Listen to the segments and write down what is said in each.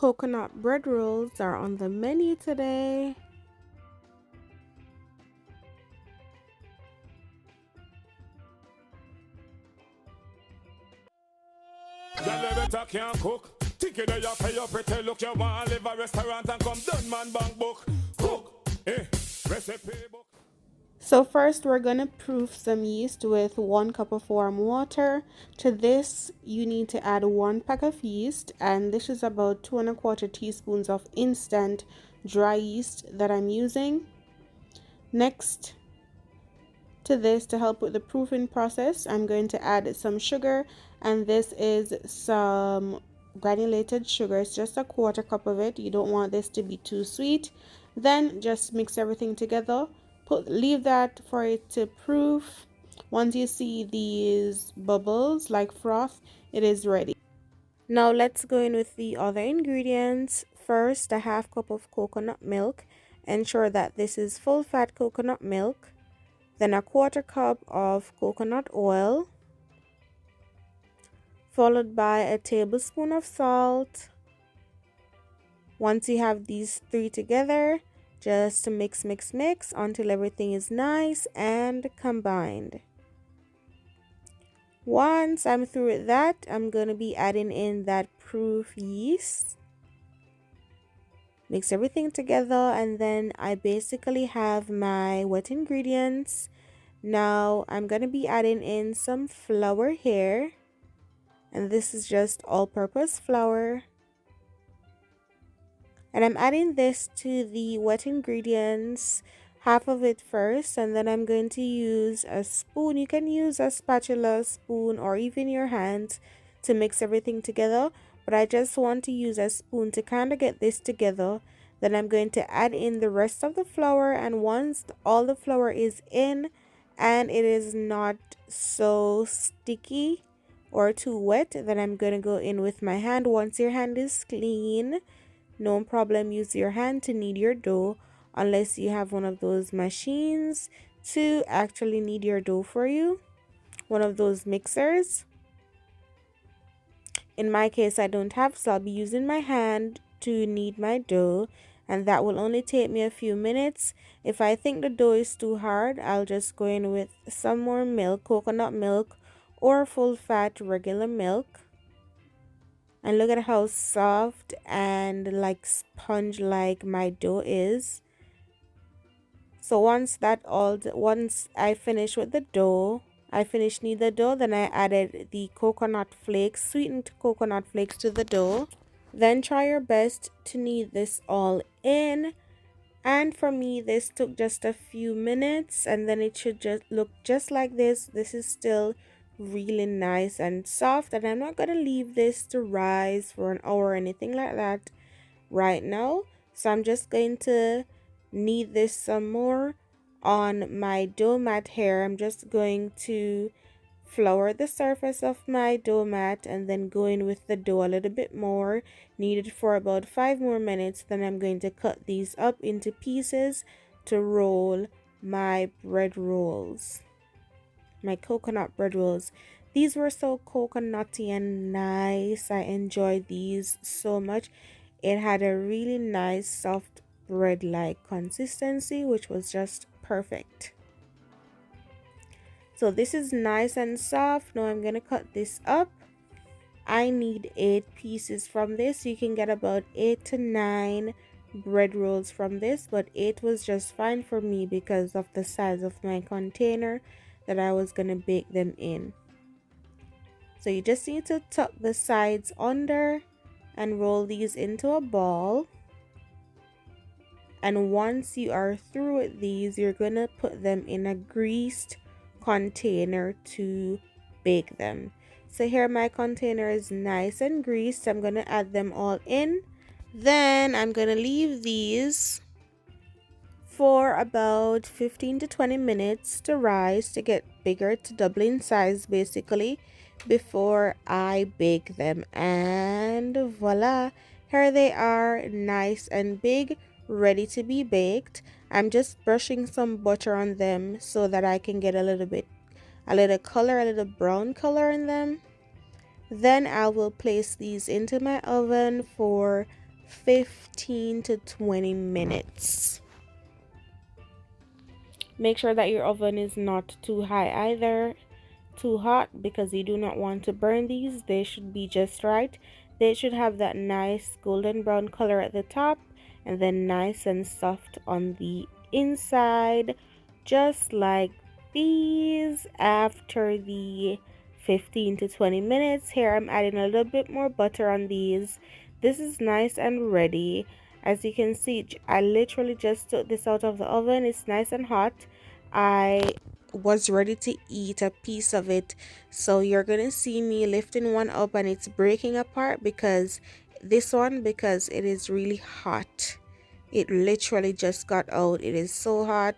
Coconut bread rolls are on the menu today. Can't cook. Ticket you pay your pretty look. You want to live a restaurant and come done man bank book. Cook, recipe book. So first we're gonna proof some yeast with 1 cup of warm water. To this you need to add 1 pack of yeast, and this is about 2 1/4 teaspoons of instant dry yeast that I'm using. Next to this, to help with the proofing process, I'm going to add some sugar, and this is some granulated sugar. It's just a 1/4 cup of it. You don't want this to be too sweet. Then just mix everything together. Leave that for it to proof. Once you see these bubbles like froth, it is ready. Now let's go in with the other ingredients. First, a 1/2 cup of coconut milk. Ensure that this is full fat coconut milk. Then a 1/4 cup of coconut oil, followed by a tablespoon of salt. Once you have these 3 together, just mix until everything is nice and combined. Once I'm through with that, I'm going to be adding in that proof yeast. Mix everything together, and then I basically have my wet ingredients. Now I'm going to be adding in some flour here, and this is just all-purpose flour. And I'm adding this to the wet ingredients, half of it first, and then I'm going to use a spoon. You can use a spatula, spoon, or even your hands to mix everything together, but I just want to use a spoon to kind of get this together. Then I'm going to add in the rest of the flour, and once all the flour is in and it is not so sticky or too wet, then I'm going to go in with my hand. Once your hand is clean, no problem, use your hand to knead your dough, unless you have one of those machines to actually knead your dough for you, one of those mixers. In my case, I don't have, so I'll be using my hand to knead my dough, and that will only take me a few minutes. If I think the dough is too hard, I'll just go in with some more milk, coconut milk or full fat regular milk. And look at how soft and like sponge like my dough is. So once I finish with the dough, I finished kneading the dough, then I added the coconut flakes, sweetened coconut flakes to the dough. Then try your best to knead this all in, and for me this took just a few minutes, and then it should just look just like this. This is still really nice and soft, and I'm not gonna leave this to rise for an hour or anything like that right now. So I'm just going to knead this some more on my dough mat here. I'm just going to flour the surface of my dough mat and then go in with the dough a little bit more, knead it for about 5 more minutes. Then I'm going to cut these up into pieces to roll my bread rolls, my coconut bread rolls. These were so coconutty and nice. I enjoyed these so much. It had a really nice soft bread like consistency, which was just perfect. So this is nice and soft. Now I'm gonna cut this up. I need 8 pieces from this. You can get about 8 to 9 bread rolls from this, but 8 was just fine for me because of the size of my container that I was gonna bake them in. So you just need to tuck the sides under and roll these into a ball. And once you are through with these, you're gonna put them in a greased container to bake them. So here my container is nice and greased. I'm gonna add them all in. Then I'm gonna leave these for about 15 to 20 minutes to rise, to get bigger, to double in size basically, before I bake them. And voila, here they are, nice and big, ready to be baked. I'm just brushing some butter on them so that I can get a little color, a little brown color in them. Then I will place these into my oven for 15 to 20 minutes. Make sure that your oven is not too high either, too hot, because you do not want to burn these. They should be just right. They should have that nice golden brown color at the top and then nice and soft on the inside, just like these. After the 15 to 20 minutes, here I'm adding a little bit more butter on these. This is nice and ready. As you can see, I literally just took this out of the oven. It's nice and hot. I was ready to eat a piece of it, so you're gonna see me lifting one up and it's breaking apart because because it is really hot. It literally just got out. It is so hot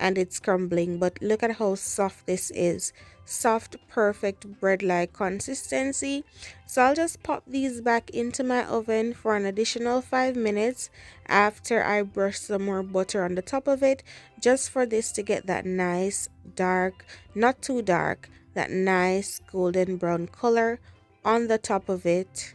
and it's crumbling, but look at how soft this is. Soft, perfect bread like consistency. So I'll just pop these back into my oven for an additional 5 minutes after I brush some more butter on the top of it, just for this to get that nice dark, not too dark, that nice golden brown color on the top of it.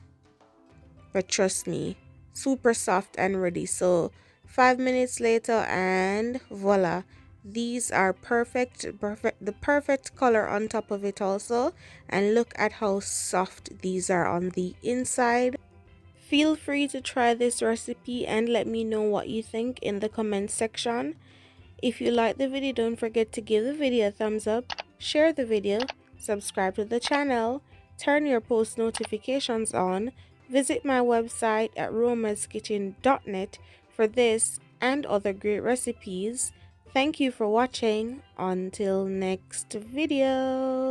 But trust me, super soft and ready. So 5 minutes later and voila, these are the perfect color on top of it also. And look at how soft these are on the inside. Feel free to try this recipe and let me know what you think in the comment section. If you like the video, don't forget to give the video a thumbs up, share the video, subscribe to the channel, turn your post notifications on, visit my website at roma'skitchen.net for this and other great recipes. Thank you for watching. Until next video.